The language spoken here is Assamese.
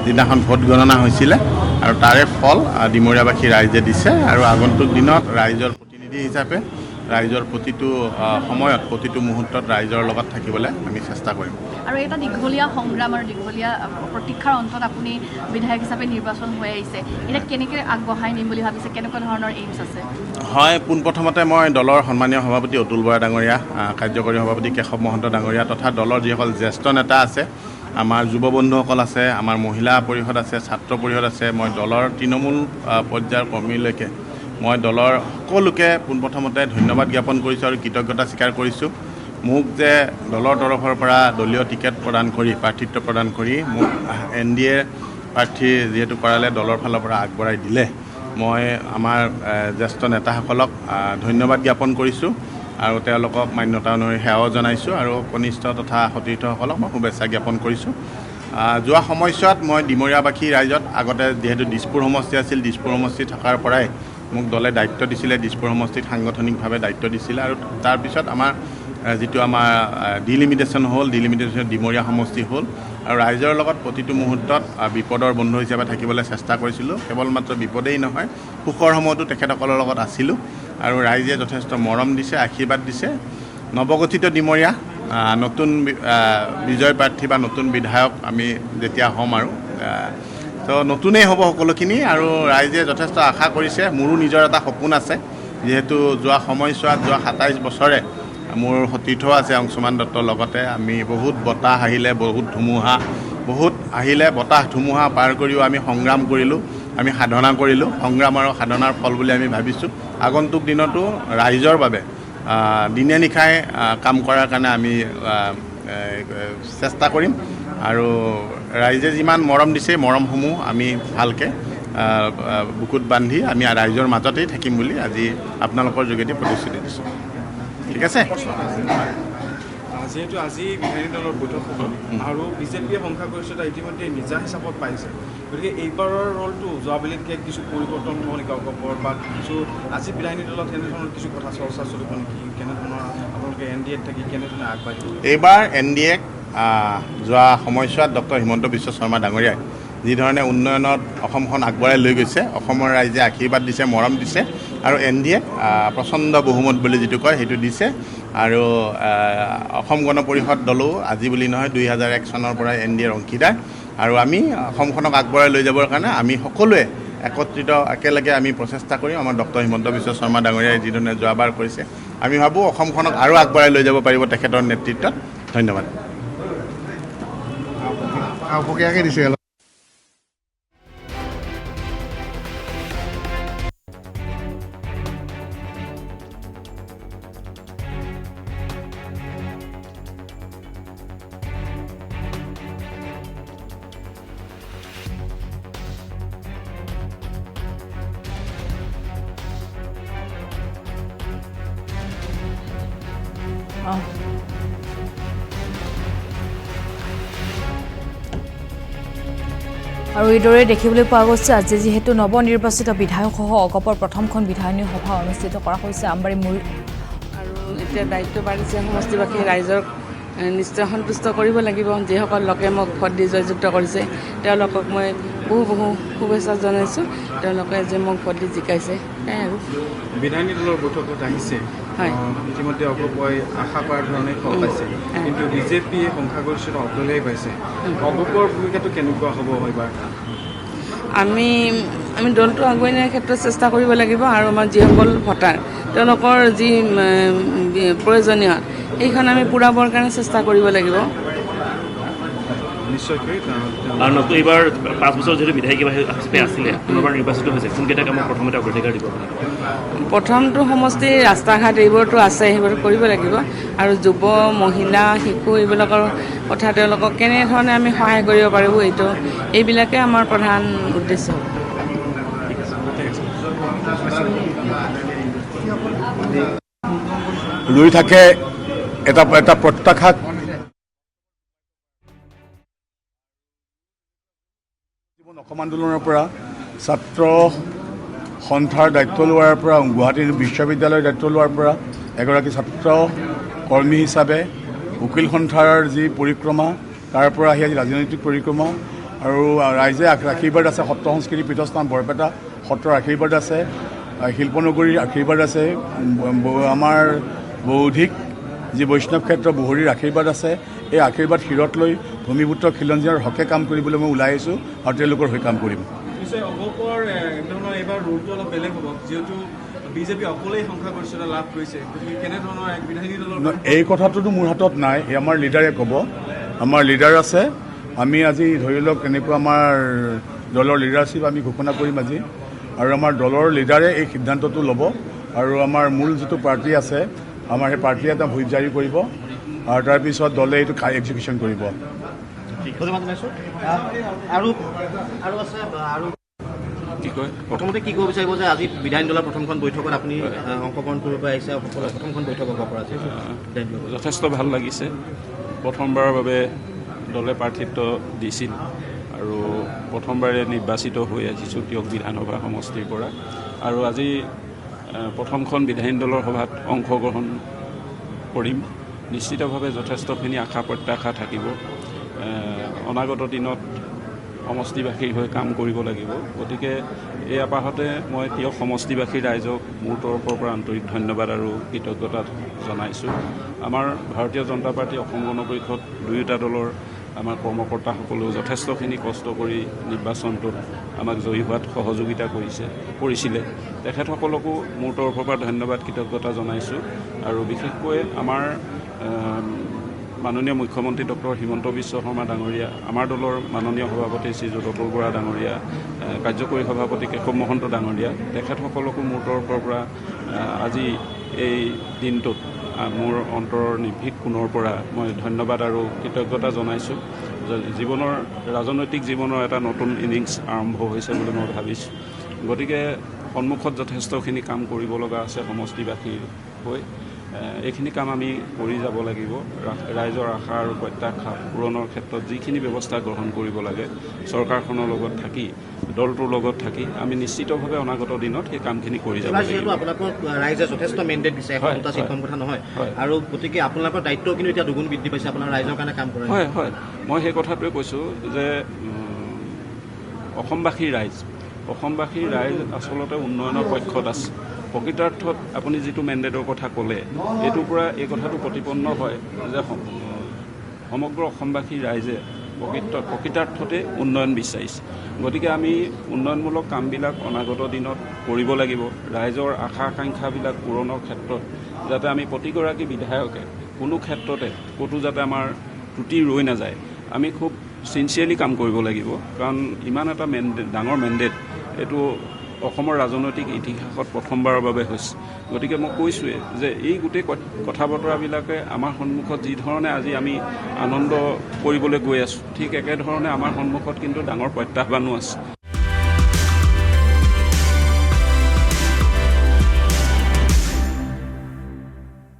যিদিনাখন ভোট গণনা হৈছিলে আৰু তাৰে ফল ডিমৰীয়াবাসী ৰাইজে দিছে আৰু আগন্তুক দিনত ৰাইজৰ প্ৰতিনিধি হিচাপে ৰাইজৰ প্ৰতিটো সময়ত প্ৰতিটো মুহূৰ্তত ৰাইজৰ লগত থাকিবলৈ আমি চেষ্টা কৰিম। আৰু এটা দীঘলীয়া সংগ্ৰাম আৰু দীঘলীয়া প্ৰতীক্ষাৰ অন্তত আপুনি বিধায়ক হিচাপে নিৰ্বাচন হৈ আহিছে, এতিয়া কেনেকৈ আগবঢ়াই নিম বুলি ভাবিছে, কেনেকুৱা ধৰণৰ এইমছ আছে? হয়, পোনপ্ৰথমতে মই দলৰ সন্মানীয় সভাপতি অতুল বৰা ডাঙৰীয়া, কাৰ্যকৰী সভাপতি কেশৱ মহন্ত ডাঙৰীয়া তথা দলৰ যিসকল জ্যেষ্ঠ নেতা আছে, আমাৰ যুৱ বন্ধুসকল আছে, আমাৰ মহিলা পৰিষদ আছে, ছাত্ৰ পৰিষদ আছে, মই দলৰ তৃণমূল পৰ্যায়ৰ কৰ্মীলৈকে মই দলৰ সকলোকে পোনপ্ৰথমতে ধন্যবাদ জ্ঞাপন কৰিছোঁ আৰু কৃতজ্ঞতা স্বীকাৰ কৰিছোঁ। মোক যে দলৰ তৰফৰ পৰা দলীয় টিকেট প্ৰদান কৰি প্ৰাৰ্থিত্ব প্ৰদান কৰি মোক NDA প্ৰাৰ্থী যিহেতু কৰালে দলৰ ফালৰ পৰা আগবঢ়াই দিলে, মই আমাৰ জ্যেষ্ঠ নেতাসকলক ধন্যবাদ জ্ঞাপন কৰিছোঁ আৰু তেওঁলোকক মান্যতা অনুসৰি সেৱাও জনাইছোঁ আৰু কনিষ্ঠ তথা সতীৰ্থসকলক মই শুভেচ্ছা জ্ঞাপন কৰিছোঁ। যোৱা সময়ছোৱাত মই ডিমৰীয়াবাসী ৰাইজত আগতে যিহেতু দিছপুৰ সমষ্টি আছিল, দিছপুৰ সমষ্টি থকাৰ পৰাই মোক দলে দায়িত্ব দিছিলে, দিছপুৰ সমষ্টিত সাংগঠনিকভাৱে দায়িত্ব দিছিলে আৰু তাৰপিছত আমাৰ যিটো আমাৰ ডিলিমিটেশ্যন হ'ল, ডিলিমিটেশ্যন ডিমৰীয়া সমষ্টি হ'ল আৰু ৰাইজৰ লগত প্ৰতিটো মুহূৰ্তত বিপদৰ বন্ধু হিচাপে থাকিবলৈ চেষ্টা কৰিছিলোঁ। কেৱল মাত্ৰ বিপদেই নহয়, সুখৰ সময়তো তেখেতসকলৰ লগত আছিলোঁ আৰু ৰাইজে যথেষ্ট মৰম দিছে, আশীৰ্বাদ দিছে। নৱগঠিত ডিমৰীয়া নতুন বিজয় প্ৰাৰ্থী বা নতুন বিধায়ক আমি যেতিয়া হ'ম আৰু তো নতুনেই হ'ব সকলোখিনি আৰু ৰাইজে যথেষ্ট আশা কৰিছে। মোৰো নিজৰ এটা সপোন আছে, যিহেতু যোৱা সময়ছোৱাত যোৱা 27 বছৰে মোৰ সতীৰ্থ আছে অংশুমান দত্তৰ লগতে আমি বহুত বতাহ আহিলে, বহুত ধুমুহা আহিলে, বতাহ ধুমুহা পাৰ কৰিও আমি সংগ্ৰাম কৰিলোঁ, আমি সাধনা কৰিলোঁ। সংগ্ৰাম আৰু সাধনাৰ ফল বুলি আমি ভাবিছোঁ আগন্তুক দিনতো ৰাইজৰ বাবে দিনে নিশাই কাম কৰাৰ কাৰণে আমি চেষ্টা কৰিম আৰু ৰাইজে যিমান মৰম দিছে মৰমসমূহ আমি ভালকৈ বুকুত বান্ধি আমি ৰাইজৰ মাজতেই থাকিম বুলি আজি আপোনালোকৰ যোগেদি প্ৰতিশ্ৰুতি দিছোঁ। ঠিক আছে। যিহেতু আজি বিধায়িনী দলৰ বৈঠক হ'ব আৰু বিজেপিয়ে সংখ্যাগৰিষ্ঠতা ইতিমধ্যে নিজা হিচাপত পাইছে, গতিকে এইবাৰৰ ৰলটো যোৱাবেলিতকৈ কিছু পৰিৱৰ্তন হ'ব নেকি অগপৰ বা কিছু আজি বিধায়িনী দলত কেনেধৰণৰ কিছু কথা চৰ্চা চলিব নেকি, কেনেধৰণৰ আপোনালোকে NDAত থাকি কেনেধৰণে আগবাঢ়িব? এইবাৰ NDAক যোৱা সময়ছোৱাত ডক্টৰ হিমন্ত বিশ্ব শৰ্মা ডাঙৰীয়াই যিধৰণে উন্নয়নত অসমখন আগবঢ়াই লৈ গৈছে, অসমৰ ৰাইজে আশীৰ্বাদ দিছে, মৰম দিছে আৰু NDAক প্ৰচণ্ড বহুমত বুলি যিটো কয় সেইটো দিছে আৰু অসম গণ পৰিষদ দলো আজি বুলি নহয় 2001 চনৰ পৰাই NDAৰ অংশীদাৰ আৰু আমি অসমখনক আগবঢ়াই লৈ যাবৰ কাৰণে আমি সকলোৱে একত্ৰিত একেলগে আমি প্ৰচেষ্টা কৰিম। আমাৰ ডক্টৰ হিমন্ত বিশ্ব শৰ্মা ডাঙৰীয়াই যিধৰণে যোৱাবাৰ কৰিছে আমি ভাবোঁ অসমখনক আৰু আগবঢ়াই লৈ যাব পাৰিব তেখেতৰ নেতৃত্বত। ধন্যবাদ। আৰু এইদৰে দেখিবলৈ পোৱা গৈছে আজি যিহেতু নৱনিৰ্বাচিত বিধায়কসহ অগপৰ প্ৰথমখন বিধায়িনী সভা অনুষ্ঠিত কৰা হৈছে আমবাৰী মূল আৰু এতিয়া দায়িত্ব বাঢ়িছে সমষ্টিবাসী ৰাইজক নিশ্চয় সন্তুষ্ট কৰিব লাগিব। যিসকল লোকে মোক ভোট দি জয়যুক্ত কৰিছে তেওঁলোকক মই বহু শুভেচ্ছা জনাইছোঁ, তেওঁলোকে যে মোক ভোট দি জিকাইছে সেয়াই আৰু। বিধায়িনী দলৰ বৈঠকত আহিছে, হয় ইতিমধ্যে অগপই আশা কৰাৰ ধৰণে ফল পাইছে, কিন্তু বিজেপিয়ে সংখ্যাগৰিষ্ঠতা অকলেই পাইছে। অগপৰ ভূমিকাটো কেনেকুৱা হ'ব এইবাৰ? আমি দলটো আগুৱাই নিয়াৰ ক্ষেত্ৰত চেষ্টা কৰিব লাগিব আৰু আমাৰ যিসকল ভোটাৰ তেওঁলোকৰ যি প্ৰয়োজনীয় সেইখন আমি পূৰাবৰ কাৰণে চেষ্টা কৰিব লাগিব। নিশ্চয়কৈ কাৰণ এইবাৰ 5 বছৰ যিহেতু বিধায়িকা হিচাপে আছিলে, পুনৰবাৰ নিৰ্বাচিত হৈছে, কোনকেইটা কামক প্ৰথমতে অগ্ৰাধিকাৰ দিব? প্ৰথমটো সমষ্টি ৰাস্তা ঘাট এইবোৰতো আছে, সেইবোৰ কৰিব লাগিব আৰু যুৱ মহিলা শিশু এইবিলাকৰ কথা তেওঁলোকক কেনেধৰণে আমি সহায় কৰিব পাৰিব এইবিলাকে আমাৰ প্ৰধান উদ্দেশ্য। লৈ থাকে এটা প্ৰত্যাশাত অসম আন্দোলনৰ পৰা ছাত্ৰ সন্থাৰ দায়িত্ব লোৱাৰ পৰা গুৱাহাটী বিশ্ববিদ্যালয়ৰ দায়িত্ব লোৱাৰ পৰা এগৰাকী ছাত্ৰ কৰ্মী হিচাপে উকিল সন্থাৰ যি পৰিক্ৰমা তাৰ পৰা আহি আজি ৰাজনৈতিক পৰিক্ৰমা আৰু ৰাইজে আশীৰ্বাদ আছে। সত্ৰ সংস্কৃতি পীঠস্থান বৰপেটা সত্ৰৰ আশীৰ্বাদ আছে, শিল্পনগৰীৰ আশীৰ্বাদ আছে, আমাৰ বৌদ্ধিক যি বৈষ্ণৱ ক্ষেত্ৰ বুহৰীৰ আশীৰ্বাদ আছে। এই আশীৰ্বাদ শিৰত লৈ ভূমিপুত্ৰ খিলঞ্জীয়াৰ হকে কাম কৰিবলৈ মই ওলাই আহিছোঁ আৰু তেওঁলোকৰ হৈ কাম কৰিম। পিছে অগপৰ একধৰণৰ এইবাৰ ৰোলটো অলপ বেলেগ হ'ব, যিহেতু বিজেপি অকলেই সংখ্যাগৰিষ্ঠতা লাভ কৰিছে, গতিকে কেনেধৰণৰ এক বিধায়িনী দলৰ এই কথাটোতো মোৰ হাতত নাই, এই আমাৰ লিডাৰে ক'ব। আমাৰ লিডাৰ আছে, আমি আজি ধৰি লওক এনেকুৱা আমাৰ দলৰ লিডাৰশ্বিপ আমি ঘোষণা কৰিম আজি, আৰু আমাৰ দলৰ লিডাৰে এই সিদ্ধান্তটো ল'ব। আৰু আমাৰ মূল যিটো পাৰ্টি আছে, আমাৰ সেই পাৰ্টীয়ে এটা হুইপ জাৰি কৰিব আৰু তাৰপিছত দলে এইটো এক্সিকিউশ্যন কৰিব। কি কয় প্ৰথমতে কি ক'ব বিচাৰিব যে আজি বিধায়িনী দলৰ প্ৰথমখন বৈঠকত আপুনি অংশগ্ৰহণ কৰিব আহিছে, প্ৰথমখন বৈঠক হ'ব পৰা আছে? যথেষ্ট ভাল লাগিছে। প্ৰথমবাৰৰ বাবে দলে প্ৰাৰ্থিত্ব দিছিল আৰু প্ৰথমবাৰে নিৰ্বাচিত হৈ আহিছোঁ তিয়ক বিধানসভা সমষ্টিৰ পৰা, আৰু আজি প্ৰথমখন বিধায়িনী দলৰ সভাত অংশগ্ৰহণ কৰিম। নিশ্চিতভাৱে যথেষ্টখিনি আশা প্ৰত্যাশা থাকিব। অনাগত দিনত সমষ্টিবাসীৰ হৈ কাম কৰিব লাগিব। গতিকে এই আপাহতে মই তিয়ক সমষ্টিবাসী ৰাইজক মোৰ তৰফৰ পৰা আন্তৰিক ধন্যবাদ আৰু কৃতজ্ঞতা জনাইছোঁ। আমাৰ ভাৰতীয় জনতা পাৰ্টী অসম গণ পৰিষদ দুয়োটা দলৰ আমাৰ কৰ্মকৰ্তাসকলেও যথেষ্টখিনি কষ্ট কৰি নিৰ্বাচনটোত আমাক জয়ী হোৱাত সহযোগিতা কৰিছিলে। তেখেতসকলকো মোৰ তৰফৰ পৰা ধন্যবাদ কৃতজ্ঞতা জনাইছোঁ। আৰু বিশেষকৈ আমাৰ মাননীয় মুখ্যমন্ত্ৰী ডক্টৰ হিমন্ত বিশ্ব শৰ্মা ডাঙৰীয়া, আমাৰ দলৰ মাননীয় সভাপতি শ্ৰীযুত অতুল বৰা ডাঙৰীয়া, কাৰ্যকৰী সভাপতি কেশৱ মহন্ত ডাঙৰীয়া, তেখেতসকলকো মোৰ তৰফৰ পৰা আজি এই দিনটোত মোৰ অন্তৰৰ নিৰ্ভীক কোণৰ পৰা মই ধন্যবাদ আৰু কৃতজ্ঞতা জনাইছোঁ। ৰাজনৈতিক জীৱনৰ এটা নতুন ইনিংছ আৰম্ভ হৈছে বুলি মই ভাবিছোঁ। গতিকে সন্মুখত যথেষ্টখিনি কাম কৰিব লগা আছে সমষ্টিবাসীৰ হৈ। এইখিনি কাম আমি কৰি যাব লাগিব। ৰাইজৰ আশা আৰু প্ৰত্যাশা পূৰণৰ ক্ষেত্ৰত যিখিনি ব্যৱস্থা গ্ৰহণ কৰিব লাগে চৰকাৰখনৰ লগত থাকি, দলটোৰ লগত থাকি আমি নিশ্চিতভাৱে অনাগত দিনত সেই কামখিনি কৰি যাব লাগিব। যিহেতু আপোনালোকক ৰাইজে যথেষ্ট মেণ্ডেট দিছে, এশটা চিট কম কথা নহয়, আৰু গতিকে আপোনালোকৰ দায়িত্ব কিন্তু এতিয়া দুগুণ বৃদ্ধি পাইছে, আপোনাৰ ৰাইজৰ কাৰণে কাম কৰে। হয় হয়, মই সেই কথাটোৱে কৈছোঁ যে অসমবাসীৰ ৰাইজ আচলতে উন্নয়নৰ পক্ষত আছে। প্ৰকৃতাৰ্থত আপুনি যিটো মেণ্ডেটৰ কথা ক'লে, এইটোৰ পৰা এই কথাটো প্ৰতিপন্ন হয় যে সমগ্ৰ অসমবাসী ৰাইজে প্ৰকৃতাৰ্থতে উন্নয়ন বিচাৰিছে। গতিকে আমি উন্নয়নমূলক কামবিলাক অনাগত দিনত কৰিব লাগিব। ৰাইজৰ আশা আকাংক্ষাবিলাক পূৰণৰ ক্ষেত্ৰত যাতে আমি প্ৰতিগৰাকী বিধায়কে কোনো ক্ষেত্ৰতে ক'তো যাতে আমাৰ ত্ৰুটি ৰৈ নাযায়, আমি খুব চিনচিয়াৰলি কাম কৰিব লাগিব। কাৰণ ইমান এটা ডাঙৰ মেণ্ডেট এইটো অসমৰ ৰাজনৈতিক ইতিহাসত প্ৰথমবাৰৰ বাবে হৈছে। গতিকে মই কৈছোঁৱেই যে এই গোটেই কথা বতৰাবিলাকে আমাৰ সন্মুখত যি ধৰণে আজি আমি আনন্দ কৰিবলৈ গৈ আছোঁ, ঠিক একেধৰণে আমাৰ সন্মুখত কিন্তু ডাঙৰ প্ৰত্যাহ্বানো আছে।